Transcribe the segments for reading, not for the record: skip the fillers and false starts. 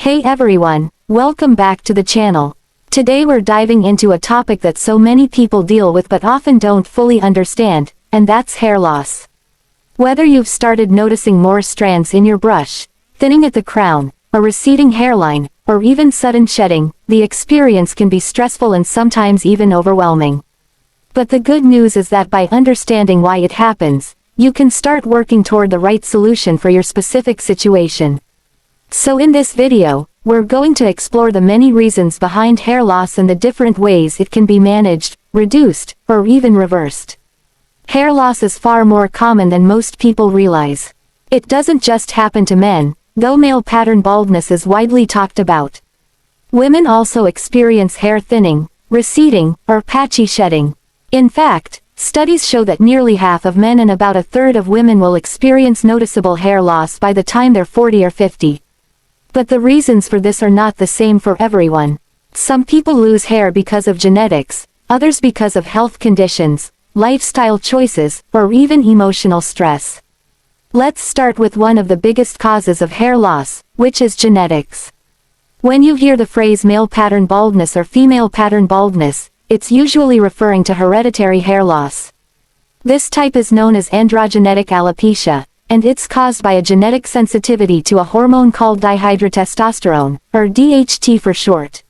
Hey everyone, welcome back to the channel. Today we're diving into a topic that so many people deal with but often don't fully understand, and that's hair loss. Whether you've started noticing more strands in your brush, thinning at the crown, a receding hairline, or even sudden shedding, the experience can be stressful and sometimes even overwhelming. But the good news is that by understanding why it happens, you can start working toward the right solution for your specific situation. So in this video, we're going to explore the many reasons behind hair loss and the different ways it can be managed, reduced, or even reversed. Hair loss is far more common than most people realize. It doesn't just happen to men, though male pattern baldness is widely talked about. Women also experience hair thinning, receding, or patchy shedding. In fact, studies show that nearly half of men and about a third of women will experience noticeable hair loss by the time they're 40 or 50. But the reasons for this are not the same for everyone. Some people lose hair because of genetics, others because of health conditions, lifestyle choices, or even emotional stress. Let's start with one of the biggest causes of hair loss, which is genetics. When you hear the phrase male pattern baldness or female pattern baldness, it's usually referring to hereditary hair loss. This type is known as androgenetic alopecia, and it's caused by a genetic sensitivity to a hormone called dihydrotestosterone, or DHT for short.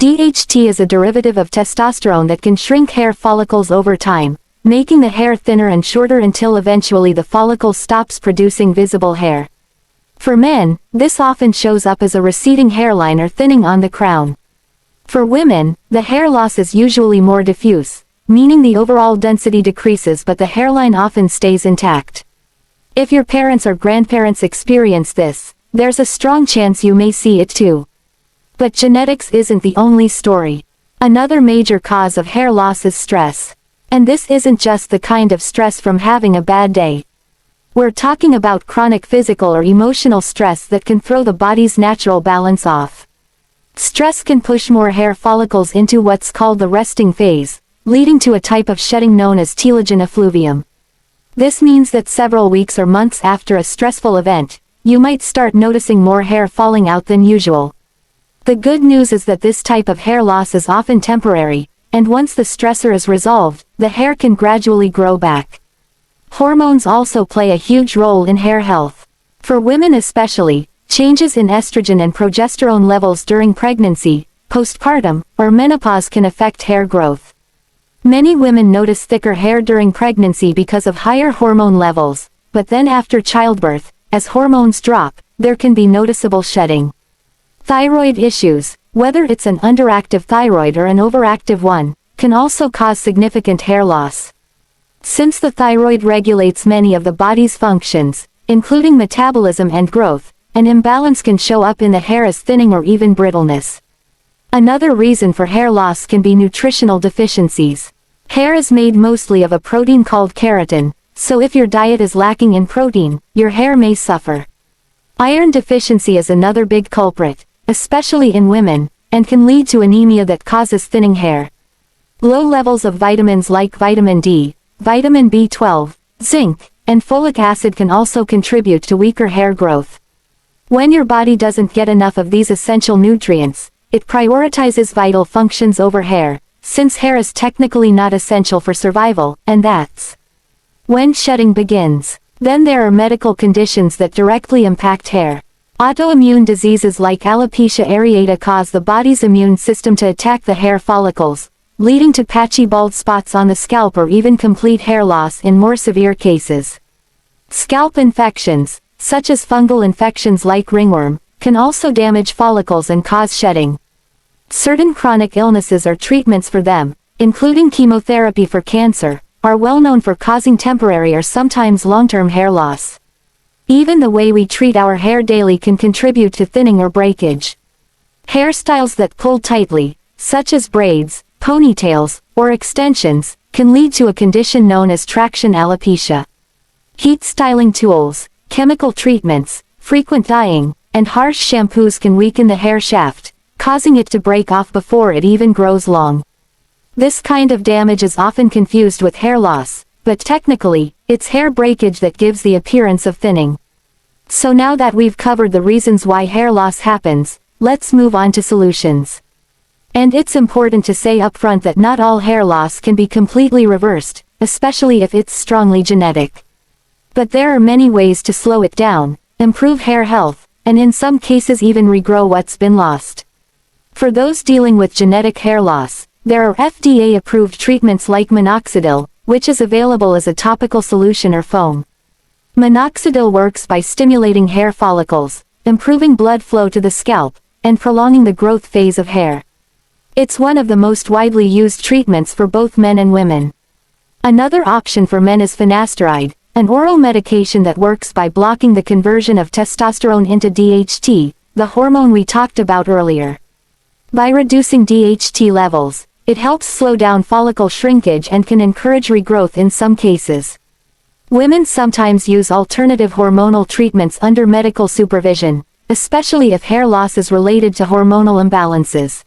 DHT is a derivative of testosterone that can shrink hair follicles over time, making the hair thinner and shorter until eventually the follicle stops producing visible hair. For men, this often shows up as a receding hairline or thinning on the crown. For women, the hair loss is usually more diffuse, meaning the overall density decreases but the hairline often stays intact. If your parents or grandparents experience this, there's a strong chance you may see it too. But genetics isn't the only story. Another major cause of hair loss is stress. And this isn't just the kind of stress from having a bad day. We're talking about chronic physical or emotional stress that can throw the body's natural balance off. Stress can push more hair follicles into what's called the resting phase, leading to a type of shedding known as telogen effluvium. This means that several weeks or months after a stressful event, you might start noticing more hair falling out than usual. The good news is that this type of hair loss is often temporary, and once the stressor is resolved, the hair can gradually grow back. Hormones also play a huge role in hair health. For women especially, changes in estrogen and progesterone levels during pregnancy, postpartum, or menopause can affect hair growth. Many women notice thicker hair during pregnancy because of higher hormone levels, but then after childbirth, as hormones drop, there can be noticeable shedding. Thyroid issues, whether it's an underactive thyroid or an overactive one, can also cause significant hair loss. Since the thyroid regulates many of the body's functions, including metabolism and growth, an imbalance can show up in the hair as thinning or even brittleness. Another reason for hair loss can be nutritional deficiencies. Hair is made mostly of a protein called keratin, so if your diet is lacking in protein, your hair may suffer. Iron deficiency is another big culprit, especially in women, and can lead to anemia that causes thinning hair. Low levels of vitamins like vitamin D, vitamin B12, zinc, and folic acid can also contribute to weaker hair growth. When your body doesn't get enough of these essential nutrients, it prioritizes vital functions over hair, since hair is technically not essential for survival, and that's when shedding begins. Then there are medical conditions that directly impact hair. Autoimmune diseases like alopecia areata cause the body's immune system to attack the hair follicles, leading to patchy bald spots on the scalp or even complete hair loss in more severe cases. Scalp infections, such as fungal infections like ringworm, can also damage follicles and cause shedding. Certain chronic illnesses or treatments for them, including chemotherapy for cancer, are well known for causing temporary or sometimes long-term hair loss. Even the way we treat our hair daily can contribute to thinning or breakage. Hairstyles that pull tightly, such as braids, ponytails, or extensions, can lead to a condition known as traction alopecia. Heat styling tools, chemical treatments, frequent dyeing, and harsh shampoos can weaken the hair shaft, causing it to break off before it even grows long. This kind of damage is often confused with hair loss, but technically, it's hair breakage that gives the appearance of thinning. So now that we've covered the reasons why hair loss happens, let's move on to solutions. And it's important to say upfront that not all hair loss can be completely reversed, especially if it's strongly genetic. But there are many ways to slow it down, improve hair health, and in some cases even regrow what's been lost. For those dealing with genetic hair loss, there are FDA-approved treatments like minoxidil, which is available as a topical solution or foam. Minoxidil works by stimulating hair follicles, improving blood flow to the scalp, and prolonging the growth phase of hair. It's one of the most widely used treatments for both men and women. Another option for men is finasteride, an oral medication that works by blocking the conversion of testosterone into DHT, the hormone we talked about earlier. By reducing DHT levels, it helps slow down follicle shrinkage and can encourage regrowth in some cases. Women sometimes use alternative hormonal treatments under medical supervision, especially if hair loss is related to hormonal imbalances.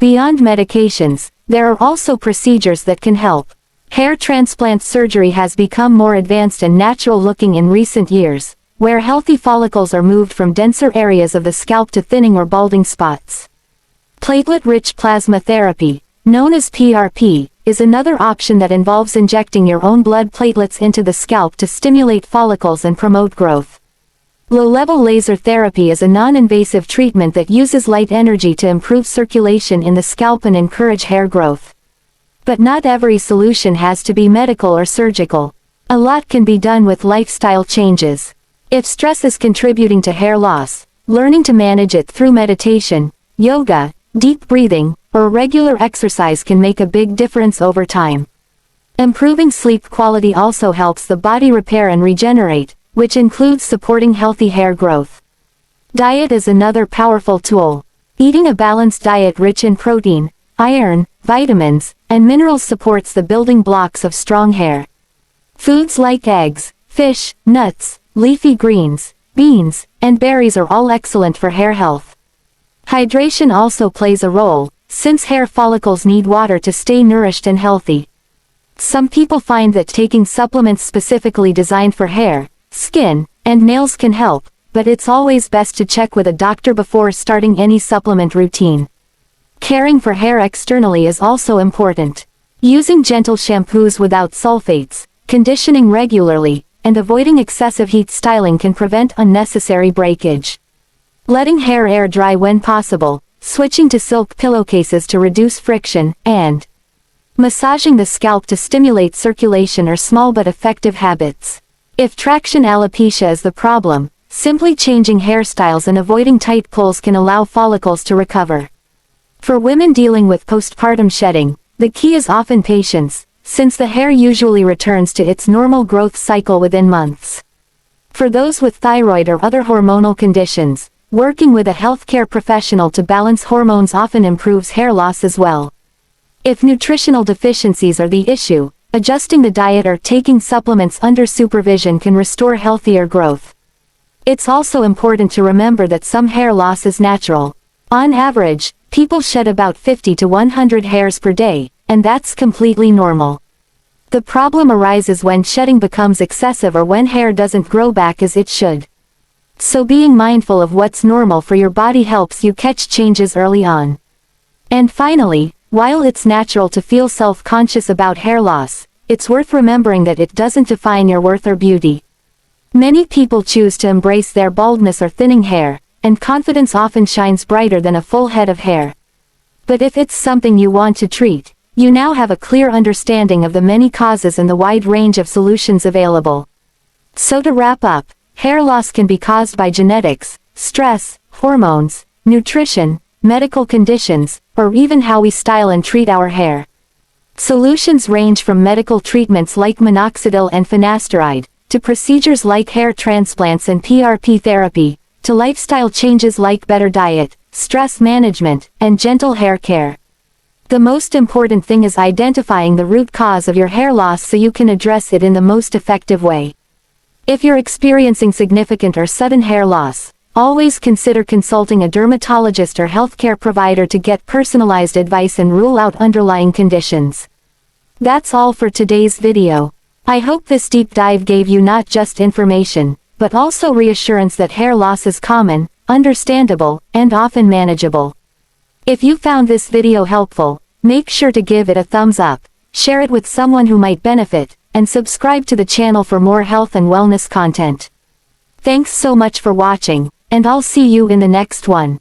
Beyond medications, there are also procedures that can help. Hair transplant surgery has become more advanced and natural-looking in recent years, where healthy follicles are moved from denser areas of the scalp to thinning or balding spots. Platelet-rich plasma therapy, known as PRP, is another option that involves injecting your own blood platelets into the scalp to stimulate follicles and promote growth. Low-level laser therapy is a non-invasive treatment that uses light energy to improve circulation in the scalp and encourage hair growth. But not every solution has to be medical or surgical. A lot can be done with lifestyle changes. If stress is contributing to hair loss, learning to manage it through meditation, yoga, deep breathing, or regular exercise can make a big difference over time. Improving sleep quality also helps the body repair and regenerate, which includes supporting healthy hair growth. Diet is another powerful tool. Eating a balanced diet rich in protein, iron, vitamins, and minerals supports the building blocks of strong hair. Foods like eggs, fish, nuts, leafy greens, beans, and berries are all excellent for hair health. Hydration also plays a role, since hair follicles need water to stay nourished and healthy. Some people find that taking supplements specifically designed for hair, skin, and nails can help, but it's always best to check with a doctor before starting any supplement routine. Caring for hair externally is also important. Using gentle shampoos without sulfates, conditioning regularly, and avoiding excessive heat styling can prevent unnecessary breakage. Letting hair air dry when possible, switching to silk pillowcases to reduce friction, and massaging the scalp to stimulate circulation are small but effective habits. If traction alopecia is the problem, simply changing hairstyles and avoiding tight pulls can allow follicles to recover. For women dealing with postpartum shedding, the key is often patience, since the hair usually returns to its normal growth cycle within months. For those with thyroid or other hormonal conditions, working with a healthcare professional to balance hormones often improves hair loss as well. If nutritional deficiencies are the issue, adjusting the diet or taking supplements under supervision can restore healthier growth. It's also important to remember that some hair loss is natural. On average, people shed about 50 to 100 hairs per day, and that's completely normal. The problem arises when shedding becomes excessive or when hair doesn't grow back as it should. So being mindful of what's normal for your body helps you catch changes early on. And finally, while it's natural to feel self-conscious about hair loss, it's worth remembering that it doesn't define your worth or beauty. Many people choose to embrace their baldness or thinning hair, and confidence often shines brighter than a full head of hair. But if it's something you want to treat, you now have a clear understanding of the many causes and the wide range of solutions available. So to wrap up, hair loss can be caused by genetics, stress, hormones, nutrition, medical conditions, or even how we style and treat our hair. Solutions range from medical treatments like minoxidil and finasteride, to procedures like hair transplants and PRP therapy, to lifestyle changes like better diet, stress management, and gentle hair care. The most important thing is identifying the root cause of your hair loss so you can address it in the most effective way. If you're experiencing significant or sudden hair loss, always consider consulting a dermatologist or healthcare provider to get personalized advice and rule out underlying conditions. That's all for today's video. I hope this deep dive gave you not just information, but also reassurance that hair loss is common, understandable, and often manageable. If you found this video helpful, make sure to give it a thumbs up, share it with someone who might benefit, and subscribe to the channel for more health and wellness content. Thanks so much for watching, and I'll see you in the next one.